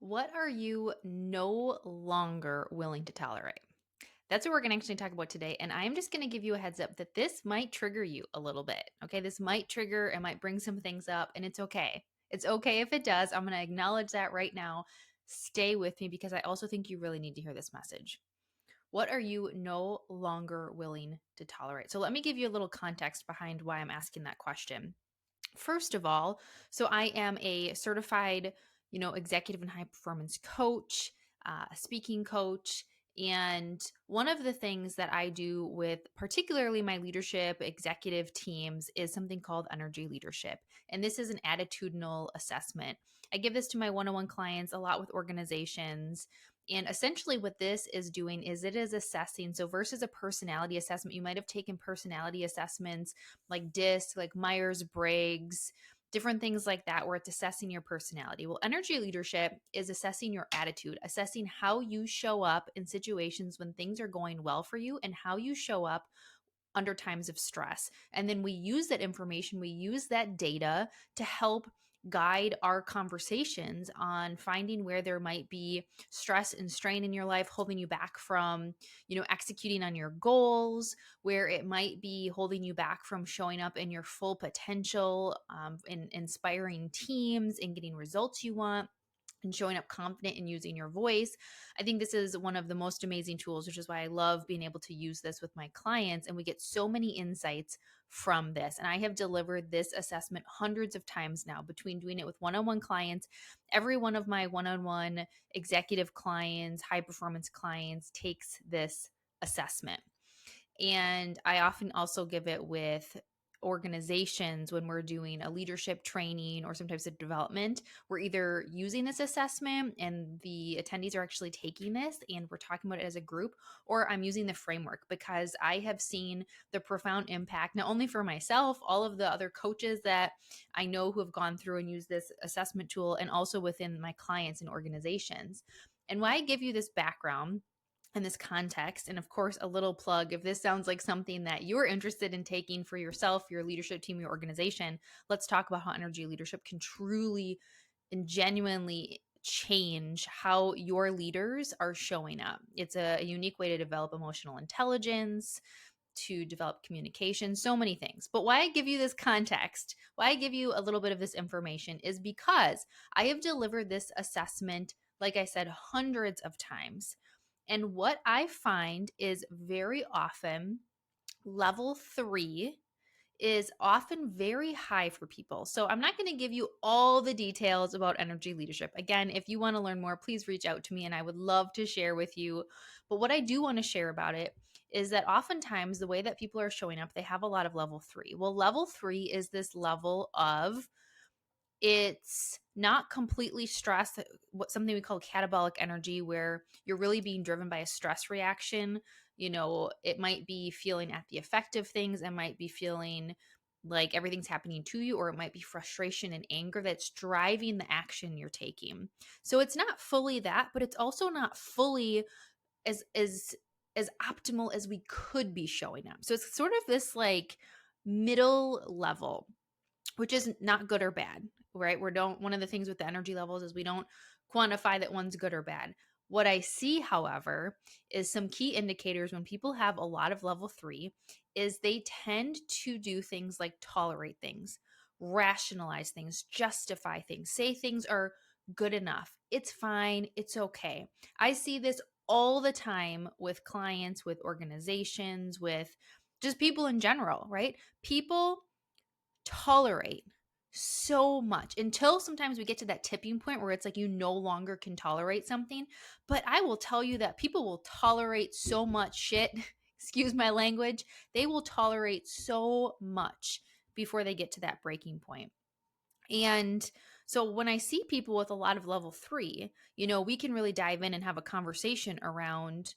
What are you no longer willing to tolerate? That's what we're going to actually talk about today. And I'm just going to give you a heads up that this might trigger you a little bit. Okay. This might trigger and might bring some things up, and it's okay. It's okay if it does. I'm going to acknowledge that right now. Stay with me because I also think you really need to hear this message. What are you no longer willing to tolerate? So let me give you a little context behind why I'm asking that question. First of all, so I am a certified, executive and high performance coach, speaking coach. And one of the things that I do with particularly my leadership executive teams is something called energy leadership. And this is an attitudinal assessment. I give this to my one on one clients a lot with organizations. And essentially, what this is doing is it is assessing. So, versus a personality assessment, you might have taken personality assessments like DISC, like Myers-Briggs, different things like that, where it's assessing your personality. Well, energy leadership is assessing your attitude, assessing how you show up in situations when things are going well for you and how you show up under times of stress. And then we use that information, we use that data to help guide our conversations on finding where there might be stress and strain in your life holding you back from, executing on your goals, where it might be holding you back from showing up in your full potential, in inspiring teams and getting results you want and showing up confident in using your voice. I think this is one of the most amazing tools, which is why I love being able to use this with my clients. And we get so many insights from this. And I have delivered this assessment hundreds of times now between doing it with one on one clients. Every one of my one on one executive clients, high performance clients takes this assessment. And I often also give it with organizations when we're doing a leadership training or some types of development. We're either using this assessment and the attendees are actually taking this and we're talking about it as a group, or I'm using the framework because I have seen the profound impact, not only for myself, all of the other coaches that I know who have gone through and used this assessment tool, and also within my clients and organizations. And why I give you this background in this context, and of course a little plug, if this sounds like something that you're interested in taking for yourself, your leadership team, your organization, let's talk about how energy leadership can truly and genuinely change how your leaders are showing up. It's a unique way to develop emotional intelligence, to develop communication, so many things. But why I give you this context, why I give you a little bit of this information is because I have delivered this assessment, like I said, hundreds of times. And what I find is very often level 3 is often very high for people. So I'm not going to give you all the details about energy leadership. Again, if you want to learn more, please reach out to me and I would love to share with you. But what I do want to share about it is that oftentimes the way that people are showing up, they have a lot of level 3. Well, level 3 is this level of, it's not completely stress, what something we call catabolic energy, where you're really being driven by a stress reaction. It might be feeling at the effect of things, it might be feeling like everything's happening to you, or it might be frustration and anger that's driving the action you're taking. So it's not fully that, but it's also not fully as optimal as we could be showing up. So it's sort of this like middle level, which is not good or bad, right? One of the things with the energy levels is we don't quantify that one's good or bad. What I see, however, is some key indicators when people have a lot of level 3 is they tend to do things like tolerate things, rationalize things, justify things, say things are good enough. It's fine. It's okay. I see this all the time with clients, with organizations, with just people in general, right? People tolerate so much until sometimes we get to that tipping point where it's like you no longer can tolerate something. But I will tell you that people will tolerate so much shit, excuse my language, they will tolerate so much before they get to that breaking point. And so when I see people with a lot of level 3, we can really dive in and have a conversation around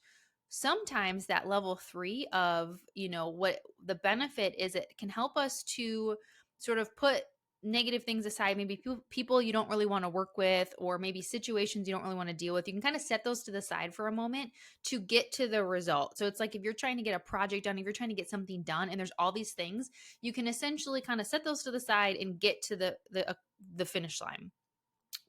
sometimes that level 3 of, what the benefit is. It can help us to sort of put negative things aside, maybe people you don't really want to work with, or maybe situations you don't really want to deal with. You can kind of set those to the side for a moment to get to the result. So it's like if you're trying to get a project done, if you're trying to get something done and there's all these things, you can essentially kind of set those to the side and get to the finish line.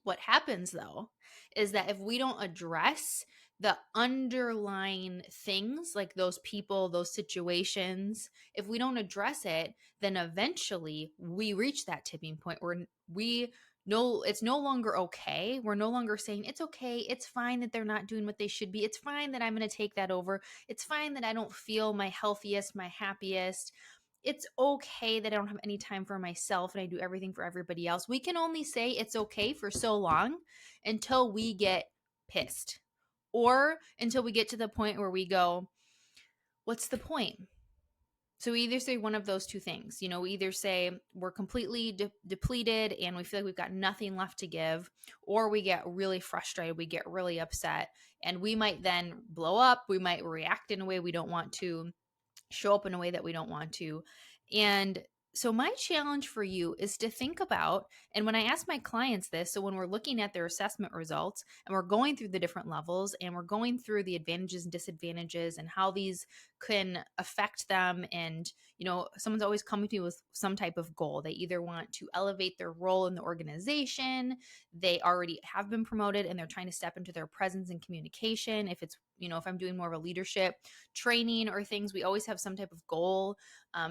What happens though is that if we don't address the underlying things, like those people, those situations, if we don't address it, then eventually we reach that tipping point where we know it's no longer okay. We're no longer saying it's okay. It's fine that they're not doing what they should be. It's fine that I'm going to take that over. It's fine that I don't feel my healthiest, my happiest. It's okay that I don't have any time for myself and I do everything for everybody else. We can only say it's okay for so long until we get pissed or until we get to the point where we go, what's the point? So we either say one of those two things. We either say we're completely depleted and we feel like we've got nothing left to give, or we get really frustrated, we get really upset, and we might then blow up. We might react in a way we don't want to, show up in a way that we don't want to. And so my challenge for you is to think about, and when I ask my clients this, so when we're looking at their assessment results and we're going through the different levels and we're going through the advantages and disadvantages and how these can affect them, and someone's always coming to you with some type of goal. They either want to elevate their role in the organization, they already have been promoted and they're trying to step into their presence and communication. If it's, if I'm doing more of a leadership training or things, we always have some type of goal.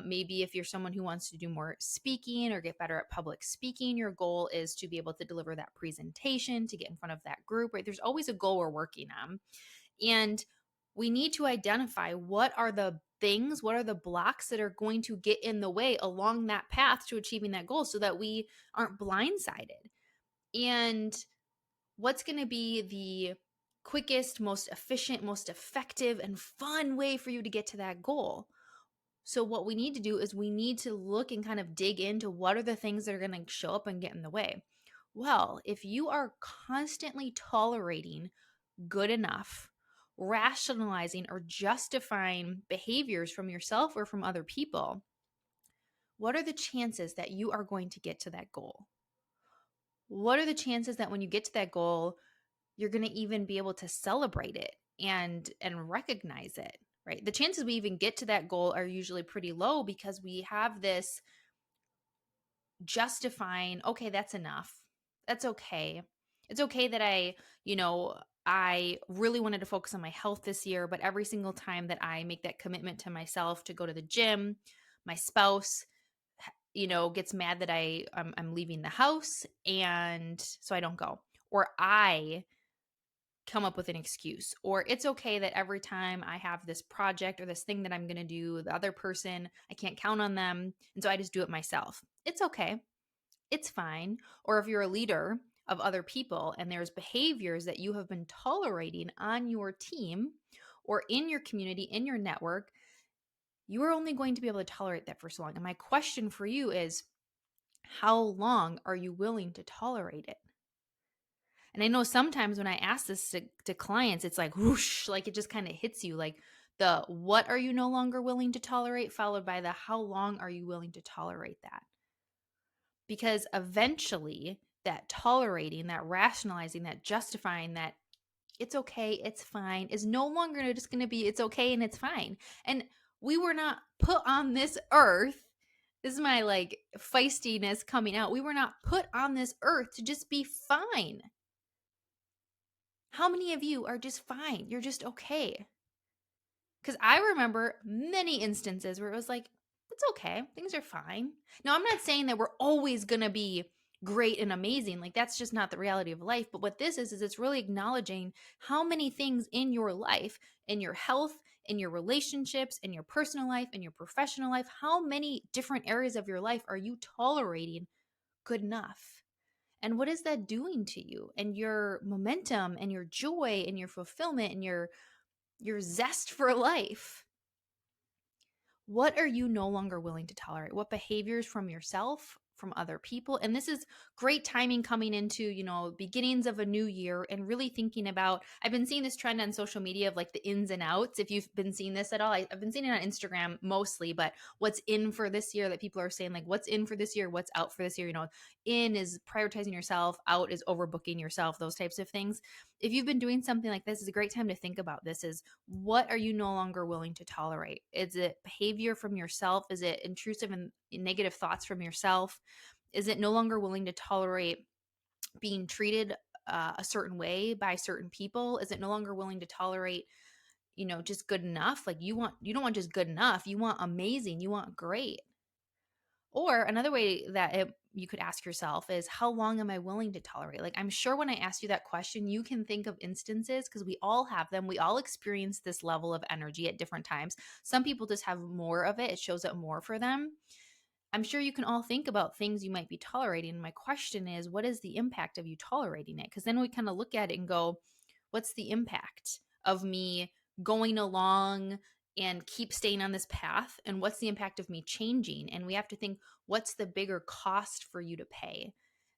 Maybe if you're someone who wants to do more speaking or get better at public speaking, your goal is to be able to deliver that presentation, to get in front of that group, right? There's always a goal we're working on. And we need to identify what are the things, what are the blocks that are going to get in the way along that path to achieving that goal so that we aren't blindsided. And what's going to be the quickest, most efficient, most effective, and fun way for you to get to that goal? So what we need to do is we need to look and kind of dig into what are the things that are going to show up and get in the way. Well, if you are constantly tolerating good enough, rationalizing or justifying behaviors from yourself or from other people, what are the chances that you are going to get to that goal? What are the chances that when you get to that goal, you're going to even be able to celebrate it and recognize it, right? The chances we even get to that goal are usually pretty low because we have this justifying, okay, that's enough. That's okay. It's okay that I really wanted to focus on my health this year, but every single time that I make that commitment to myself to go to the gym, my spouse, gets mad that I'm leaving the house, and so I don't go. Or I come up with an excuse. Or it's okay that every time I have this project or this thing that I'm going to do, the other person, I can't count on them, and so I just do it myself. It's okay. It's fine. Or if you're a leader of other people and there's behaviors that you have been tolerating on your team or in your community, in your network, you are only going to be able to tolerate that for so long. And my question for you is, how long are you willing to tolerate it? And I know sometimes when I ask this to clients, it's like whoosh, like it just kind of hits you, like the what are you no longer willing to tolerate, followed by the how long are you willing to tolerate that? Because eventually that tolerating, that rationalizing, that justifying, that it's okay, it's fine is no longer just going to be it's okay and it's fine. And we were not put on this earth. This is my like feistiness coming out. We were not put on this earth to just be fine. How many of you are just fine? You're just okay. Because I remember many instances where it was like, it's okay. Things are fine. Now, I'm not saying that we're always going to be great and amazing. Like, that's just not the reality of life. But what this is it's really acknowledging how many things in your life, in your health, in your relationships, in your personal life, in your professional life, how many different areas of your life are you tolerating good enough? And what is that doing to you and your momentum and your joy and your fulfillment and your zest for life? What are you no longer willing to tolerate? What behaviors from yourself, from other people? And this is great timing coming into, beginnings of a new year and really thinking about, I've been seeing this trend on social media of like the ins and outs. If you've been seeing this at all, I've been seeing it on Instagram mostly, but what's in for this year that people are saying, like, what's in for this year? What's out for this year? In is prioritizing yourself, out is overbooking yourself, those types of things. If you've been doing something like this, is a great time to think about this is what are you no longer willing to tolerate? Is it behavior from yourself? Is it intrusive and negative thoughts from yourself? Is it no longer willing to tolerate being treated a certain way by certain people? Is it no longer willing to tolerate, just good enough? Like you don't want just good enough. You want amazing. You want great. Or another way that you could ask yourself is, how long am I willing to tolerate? Like, I'm sure when I ask you that question, you can think of instances, because we all have them. We all experience this level of energy at different times. Some people just have more of it, it shows up more for them. I'm sure you can all think about things you might be tolerating. My question is, what is the impact of you tolerating it? Because then we kind of look at it and go, what's the impact of me going along and keep staying on this path? And what's the impact of me changing? And we have to think, what's the bigger cost for you to pay?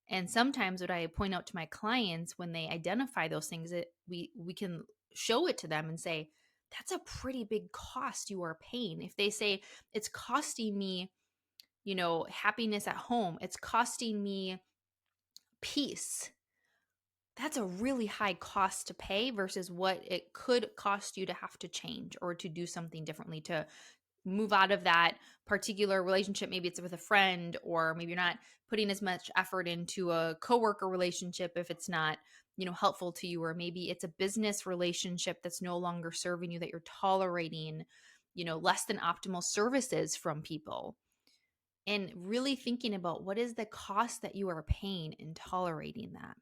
And sometimes what I point out to my clients when they identify those things, that we can show it to them and say, that's a pretty big cost you are paying. If they say, it's costing me, happiness at home, it's costing me peace, that's a really high cost to pay versus what it could cost you to have to change or to do something differently, to move out of that particular relationship. Maybe it's with a friend, or maybe you're not putting as much effort into a coworker relationship if it's not, helpful to you, or maybe it's a business relationship that's no longer serving you, that you're tolerating, less than optimal services from people. And really thinking about, what is the cost that you are paying in tolerating that.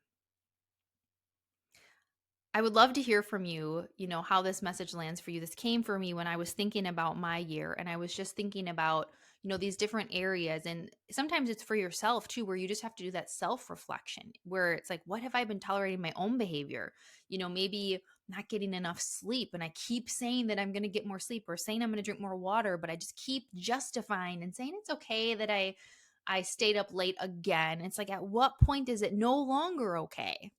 I would love to hear from you, how this message lands for you. This came for me when I was thinking about my year, and I was just thinking about, these different areas. And sometimes it's for yourself too, where you just have to do that self-reflection, where it's like, what have I been tolerating my own behavior? Maybe not getting enough sleep, and I keep saying that I'm going to get more sleep, or saying I'm going to drink more water, but I just keep justifying and saying it's okay that I stayed up late again. It's like, at what point is it no longer okay?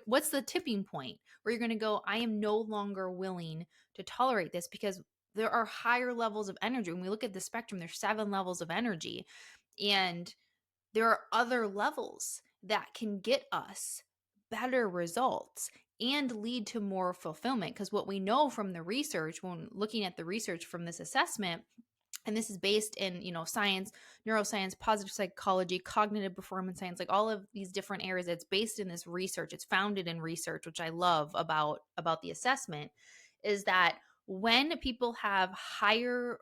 What's the tipping point where you're going to go, I am no longer willing to tolerate this? Because there are higher levels of energy. When we look at the spectrum, there's 7 levels of energy, and there are other levels that can get us better results and lead to more fulfillment. Because what we know from the research, when looking at the research from this assessment, and this is based in, science, neuroscience, positive psychology, cognitive performance science, like all of these different areas, it's based in this research, it's founded in research, which I love about the assessment, is that when people have higher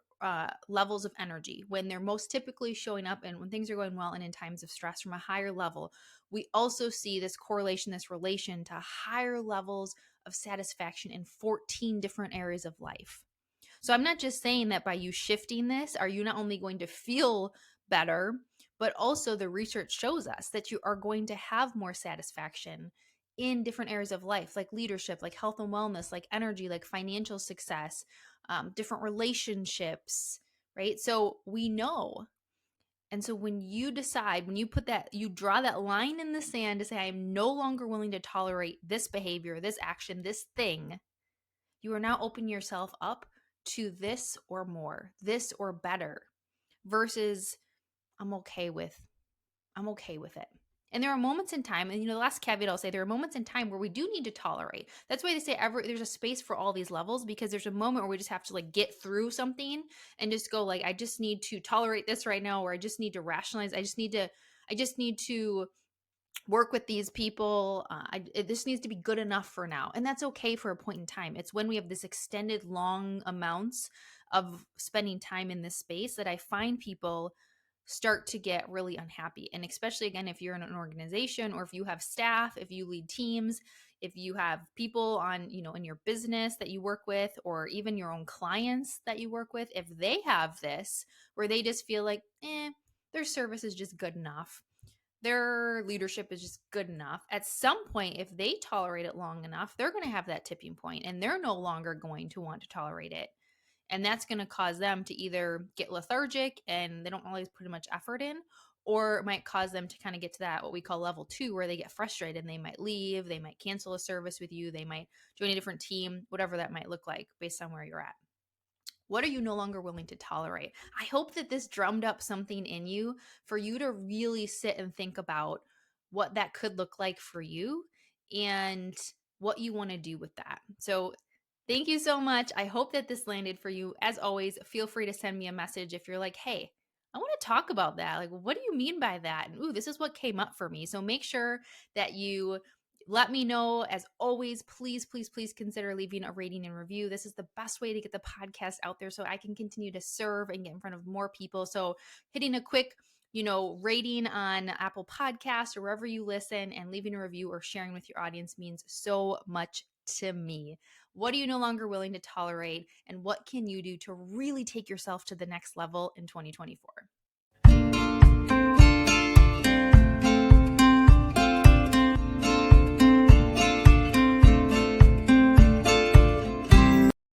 levels of energy, when they're most typically showing up and when things are going well, and in times of stress from a higher level, we also see this correlation, this relation to higher levels of satisfaction in 14 different areas of life. So I'm not just saying that by you shifting this, are you not only going to feel better, but also the research shows us that you are going to have more satisfaction in different areas of life, like leadership, like health and wellness, like energy, like financial success, different relationships, right? So we know. And so when you decide, when you put that, you draw that line in the sand to say, I am no longer willing to tolerate this behavior, this action, this thing, you are now opening yourself up to this or more, this or better, versus I'm okay with it. And there are moments in time, and the last caveat I'll say, there are moments in time where we do need to tolerate. That's why they say there's a space for all these levels, because there's a moment where we just have to like get through something and just go like, I just need to tolerate this right now, or I just need to rationalize. I just need to work with these people. This needs to be good enough for now. And that's okay for a point in time. It's when we have this extended long amounts of spending time in this space that I find people start to get really unhappy. And especially, again, if you're in an organization, or if you have staff, if you lead teams, if you have people on, in your business that you work with, or even your own clients that you work with, if they have this where they just feel like, their service is just good enough, their leadership is just good enough, at some point, if they tolerate it long enough, they're going to have that tipping point, and they're no longer going to want to tolerate it. And that's going to cause them to either get lethargic and they don't always put much effort in, or it might cause them to kind of get to that, what we call level 2, where they get frustrated and they might leave, they might cancel a service with you, they might join a different team, whatever that might look like based on where you're at. What are you no longer willing to tolerate? I hope that this drummed up something in you for you to really sit and think about what that could look like for you and what you want to do with that. So, thank you so much. I hope that this landed for you. As always, feel free to send me a message if you're like, hey, I want to talk about that. Like, what do you mean by that? And ooh, this is what came up for me. So make sure that you let me know. As always, please, please, please consider leaving a rating and review. This is the best way to get the podcast out there so I can continue to serve and get in front of more people. So hitting a quick rating on Apple Podcasts or wherever you listen and leaving a review or sharing with your audience means so much to me. What are you no longer willing to tolerate? And what can you do to really take yourself to the next level in 2024?